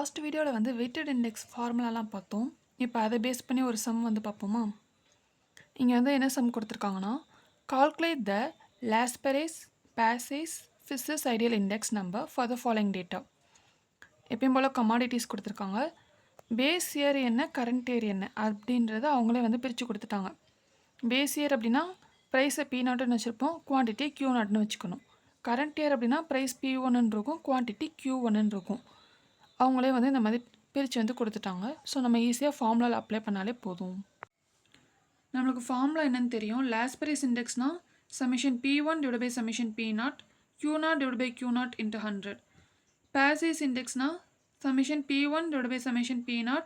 Last வீடியோவில் வந்து weighted index ஃபார்முலாலாம் பார்த்தோம். இப்போ அதை பேஸ் பண்ணி ஒரு சம் வந்து பார்ப்போமா? இங்கே வந்து என்ன சம் கொடுத்துருக்காங்கன்னா, calculate the Laspeyres Paasche's Fisher's ideal index number for the following data. எப்பயும் போல் கமாடிட்டிஸ் கொடுத்துருக்காங்க. பேஸ் இயர் என்ன, கரண்ட் இயர் என்ன அப்படின்றத அவங்களே வந்து பிரித்து கொடுத்துட்டாங்க. பேஸ் இயர் அப்படின்னா ப்ரைஸை P0ன்னு வச்சுருப்போம், குவான்டிட்டி Q0ன்னு வச்சுக்கணும். கரண்ட் இயர் அப்படின்னா ப்ரைஸ் P1ன்னு இருக்கும், குவான்டிட்டி Q1ன்னு இருக்கும். அவங்களே வந்து இந்த மாதிரி பிரித்து வந்து கொடுத்துட்டாங்க. ஸோ நம்ம ஈஸியாக ஃபார்முலாவில் அப்ளை பண்ணாலே போதும். நம்மளுக்கு ஃபார்முலா என்னன்னு தெரியும். லாஸ்பெரேஸ் இண்டெக்ஸ்னால் summation P1 divide by summation P0 Q0 divide by Q0 into 100. Paasche's இண்டெக்ஸ்னால் summation P1 divide by summation P0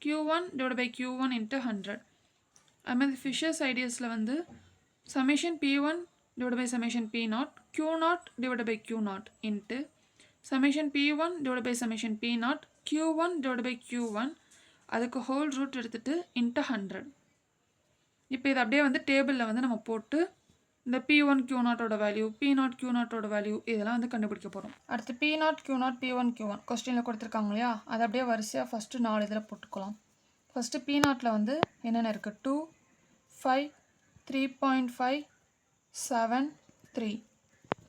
Q1 divide by Q1 into 100. அது மாதிரி ஃபிஷர்ஸ் ஐடியஸில் வந்து summation P1 divide by summation P0 Q0 divide by Q0 into summation P1 divide by summation P0 Q1 divide by Q1 அதுக்கு whole root எடுத்துகிட்டு into 100. இப்போ இது அப்படியே வந்து டேபிளில் வந்து நம்ம போட்டு இந்த P1 Q0ஓட வேல்யூ, P0 Q0ஓட வேல்யூ இதெல்லாம் வந்து கண்டுபிடிக்க போகிறோம். அடுத்து P0 Q0 P1 Q1 கொஸ்டினில் கொடுத்துருக்காங்க இல்லையா, அதை அப்படியே வரிசையாக ஃபஸ்ட்டு 4 இதில் போட்டுக்கலாம். ஃபஸ்ட்டு P0ல் வந்து என்னென்ன இருக்குது, 2, 5, 3.5, 7, 3.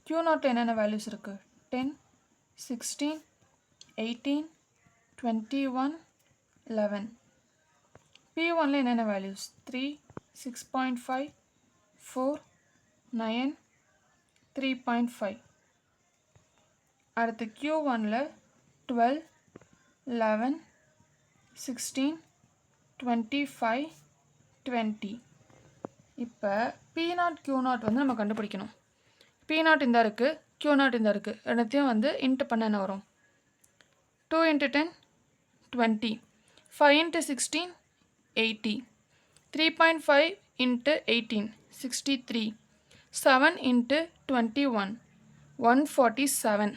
Q0 என்னென்ன வேல்யூஸ் இருக்குது, 10, 16, 18, 21, 11. P1ல என்னென்ன வேல்யூஸ், 3, 6.5, 4, 9, 3.5. அடுத்து Q1ல 12, 11, 16, 25, 20. இப்போ P0 Q0 வந்து நம்ம கண்டுபிடிக்கணும். P0 இந்த இருக்குது, Q0 இந்த இருக்குது, ரெண்டுத்தையும் வந்து இன்ட்டு பண்ண என்ன வரும், 2 into 10, 20, 5 into 16, 80, 3.5 into 18, 63, 7 into 21, 147,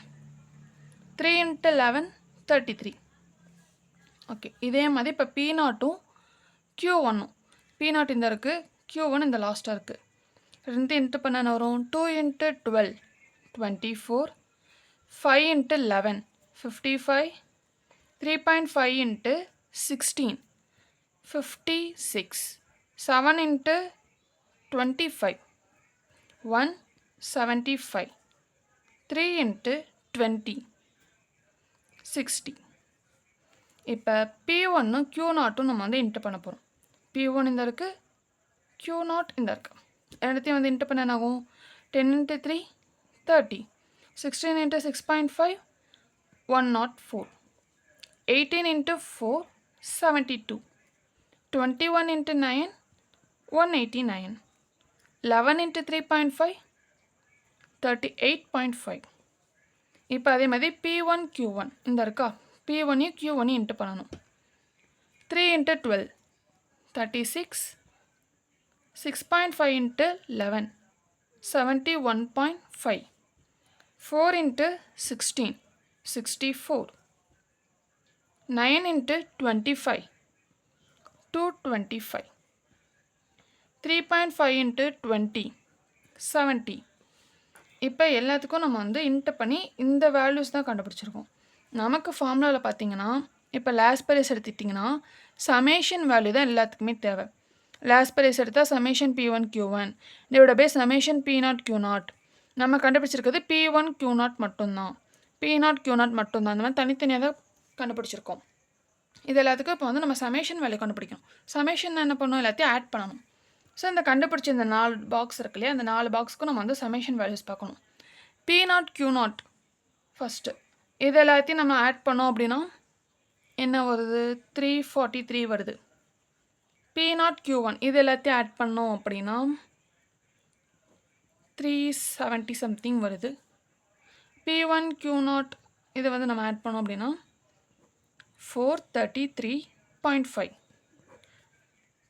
3 into 11, 33. Okay, இதே மாதிரி இப்போ P0ம் Q1ம், P0 இந்த இருக்குது, Q1 இந்த லாஸ்ட்டாக இருக்குது, ரெண்டு இன்ட்டு பண்ண என்ன வரும், 2 into 12, 24, 5 into 11, 55, 3.5 into 16, 56, 7 into 25, 175, 3 into 20, 60. இப்போ P1ம் Q0ம் நம்ம வந்து இன்ட்டு பண்ண போகிறோம். P1 இந்த இருக்குது, Q0 இந்த இருக்குது, ரெண்டுத்தையும் வந்து இன்ட்டு பண்ண என்ன ஆகும், 10 into 3, 30, 16 into 6.5, 104, 18 into 4, 72, 21 into 9, 189, 11 into 3.5, 38.5. இப்போ அதே மாதிரி P1 Q1 இந்த இருக்கா, P1யும் Q1யும் இன்ட்டு பண்ணணும். 3 into 12, 36, 6.5 into 11, 71.5, 4 into 16, 64, 9 into 25, 225, 3.5 into 20, 70. இப்போ எல்லாத்துக்கும் நம்ம வந்து இன்ட்டு பண்ணி இந்த வேல்யூஸ் தான் கண்டுபிடிச்சிருக்கோம். நமக்கு ஃபார்முலாவில் பார்த்தீங்கன்னா இப்போ லாஸ்பெரேஸ் எடுத்துக்கிட்டிங்கன்னா சமேஷன் வேல்யூ தான் எல்லாத்துக்குமே தேவை. லாஸ்பெரேஸ் எடுத்தால் summation P1 Q1 divide by summation P0 Q0. நம்ம கண்டுபிடிச்சிருக்கிறது P1 Q0 மட்டும்தான், P0 Q0 மட்டும்தான். அந்த மாதிரி தனித்தனியாக தான் கண்டுபிடிச்சிருக்கோம். இது எல்லாத்துக்கும் இப்போ வந்து நம்ம சமேஷன் வேல்யூ கண்டுபிடிக்கணும். சமேஷன் என்ன பண்ணணும், எல்லாத்தையும் ஆட் பண்ணணும். ஸோ இந்த கண்டுபிடிச்ச இந்த 4 பாக்ஸ் இருக்கு இல்லையா, அந்த 4 பாக்ஸுக்கும் நம்ம வந்து சமேஷன் வேல்யூஸ் பார்க்கணும். P0 Q0 ஃபஸ்ட்டு இது எல்லாத்தையும் நம்ம ஆட் பண்ணோம் அப்படின்னா என்ன வருது, 343 வருது. P0 Q1 இது எல்லாத்தையும் ஆட் பண்ணோம் அப்படின்னா 370 சம்திங் வருது. P1 Q0 இதை வந்து நம்ம ஆட் பண்ணோம் அப்படின்னா 433.5.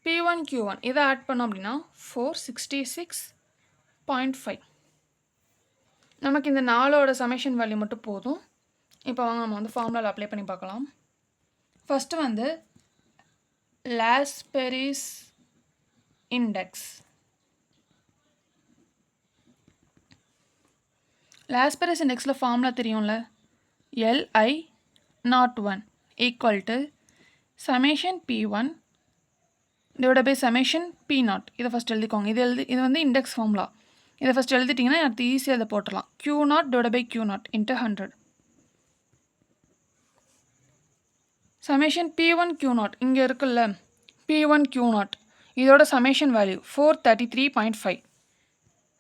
P1 Q1 இதை ஆட் பண்ணோம் அப்படின்னா 466.5. நமக்கு இந்த 4ஓட சமேஷன் வேல்யூ மட்டும் போதும். இப்போ வாங்க நம்ம வந்து ஃபார்முலாவில் அப்ளை பண்ணி பார்க்கலாம். ஃபஸ்ட்டு வந்து லாஸ்பெரேஸ் இண்டெக்ஸ். லாஸ்பெரேஸ் இண்டெக்ஸில் ஃபார்முலா தெரியும்ல, LI01 equal to summation P1 divide by summation P0. இதை ஃபஸ்ட் எழுதிக்கோங்க. இது வந்து இண்டெக்ஸ் ஃபார்முலா. இதை ஃபஸ்ட் எழுதிட்டிங்கன்னா அடுத்து ஈஸியாக அதை போட்டுடலாம். Q0 divide by Q0 into 100. Summation P1 Q0 இங்கே இருக்குல்ல, P1 Q0 இதோட summation value 433.5.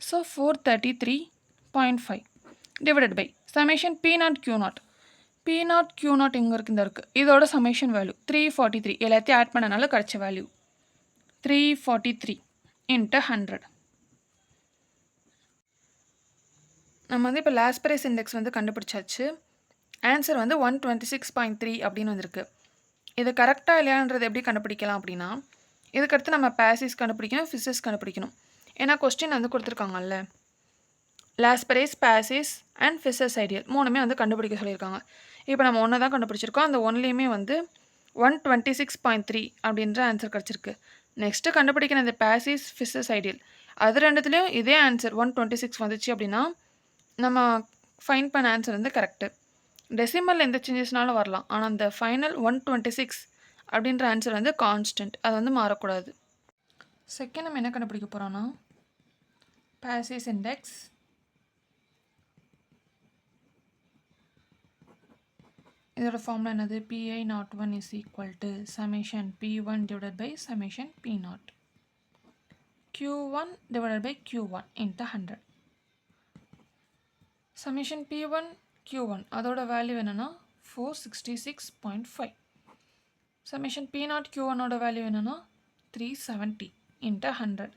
So 433.5 divided by summation P0 Q0. P0 Q0 இங்கே இருக்குது. இதோட சமேஷன் வேல்யூ 343. எல்லாத்தையும் ஆட் பண்ணனால கிடச்ச வேல்யூ 343 இன்ட்டு 100. நம்ம வந்து இப்போ லாஸ்பரேஸ் இண்டெக்ஸ் வந்து கண்டுபிடிச்சாச்சு. ஆன்சர் வந்து 126.3 அப்படின்னு வந்திருக்கு. இது கரெக்டாக இல்லையான்றது எப்படி கண்டுபிடிக்கலாம் அப்படின்னா, இதுக்கடுத்து நம்ம பேசிஸ் கண்டுபிடிக்கணும், ஃபிஸஸ் கண்டுபிடிக்கணும். ஏன்னா கொஸ்டின் வந்து கொடுத்துருக்காங்கல்ல, லாஸ்பரேஸ், பேசிஸ் அண்ட் ஃபிஸஸ் ஐடியல் மூணுமே வந்து கண்டுபிடிக்க சொல்லியிருக்காங்க. இப்போ நம்ம ஒன்று தான் கண்டுபிடிச்சிருக்கோம். அந்த ஒன்லேயுமே வந்து 126.3 அப்படின்ற ஆன்சர் கிடச்சிருக்கு. நெக்ஸ்ட்டு கண்டுபிடிக்கிற இந்த பேசிஸ், ஃபிஸஸ் ஐடியல் அது ரெண்டுத்துலேயும் இதே ஆன்சர் 126 வந்துச்சு அப்படின்னா நம்ம ஃபைண்ட் பண்ண ஆன்சர் வந்து கரெக்டு. டெசிமலில் எந்த சேஞ்சஸ்னாலும் வரலாம், ஆனால் அந்த ஃபைனல் 126 அப்படின்ற ஆன்சர் வந்து கான்ஸ்டன்ட், அது வந்து மாறக்கூடாது. செகண்ட் நம்ம என்ன கண்டுபிடிக்க போகிறோன்னா பேசிஸ் இண்டெக்ஸ். இதோட ஃபார்முலா என்னது? Pi01 is equal to summation P1 divided by summation P0 Q1 divided by Q1 into 100. Summation P1 Q1 அதோட வேல்யூ என்னென்னா 466.5. சமேஷன் P0 Q1ஓட வேல்யூ என்னென்னா 370 இன்ட்டு 100.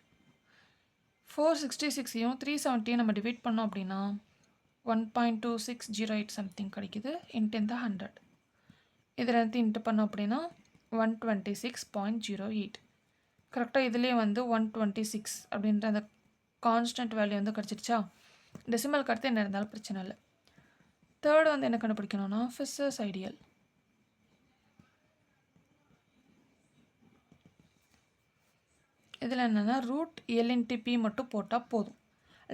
466ஐயும் 370ஐயும் நம்ம டிவைட் பண்ணோம் அப்படின்னா 1.2608 சம்திங் கிடைக்குது. இன்ட்டு இந்த 100 இது ரெண்டு இன்ட்டு பண்ணோம் அப்படின்னா 126.08. கரெக்டாக இதுலேயே வந்து 126 அப்படின்ற அந்த கான்ஸ்டன்ட் வேல்யூ வந்து கிடச்சிருச்சா? டெசிமலுக்கு அடுத்து என்ன இருந்தாலும் பிரச்சனை இல்லை. தேர்டு வந்து என்ன கண்டுபிடிக்கணும்னா ஃபிஸஸ் ஐடியல். இதில் என்னென்னா ரூட் எல் இன்ட்டு பி மட்டும் போட்டால் போதும்.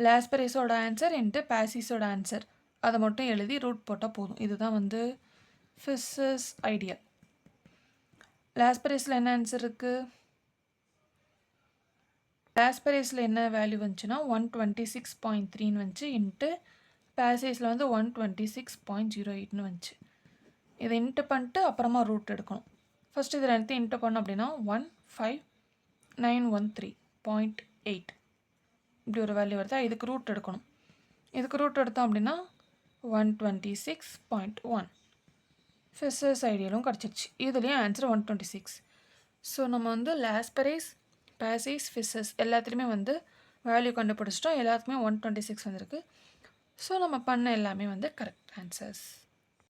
லாஸ்பரேஸோட ஆன்சர் இன்ட்டு பேசிஸோட ஆன்சர் அதை மட்டும் எழுதி ரூட் போட்டால் போதும். இதுதான் வந்து ஃபிஸஸ் ஐடியல். லாஸ்பரேஸில் என்ன ஆன்சர் இருக்குது? லாஸ்பரேஸில் என்ன வேல்யூ வந்துச்சுன்னா 126.3ன்னு வந்துச்சு. இன்ட்டு பேசேஸில் வந்து 126.08ன்னு வந்துச்சு. இதை இன்ட்டு பண்ணிட்டு அப்புறமா ரூட் எடுக்கணும். ஃபஸ்ட்டு இது ரெண்டுத்தையும் இன்ட்டு பண்ணோம் அப்படின்னா 15913.8 இப்படி ஒரு வேல்யூ வருதா? இதுக்கு ரூட் எடுக்கணும். இதுக்கு ரூட் எடுத்தோம் அப்படின்னா 126.1. ஃபிஸஸ் ஐடியலும் கிடச்சிருச்சு. இதுலேயும் ஆன்சர் 126. ஸோ நம்ம வந்து லாஸ்பரேஸ், பேசிஸ், ஃபிஸஸ் எல்லாத்துலேயுமே வந்து வேல்யூ கண்டுபிடிச்சிட்டோம். எல்லாத்துக்குமே 126 வந்திருக்கு. ஸோ நம்ம பண்ண எல்லாமே வந்து கரெக்ட் ஆன்சர்ஸ்.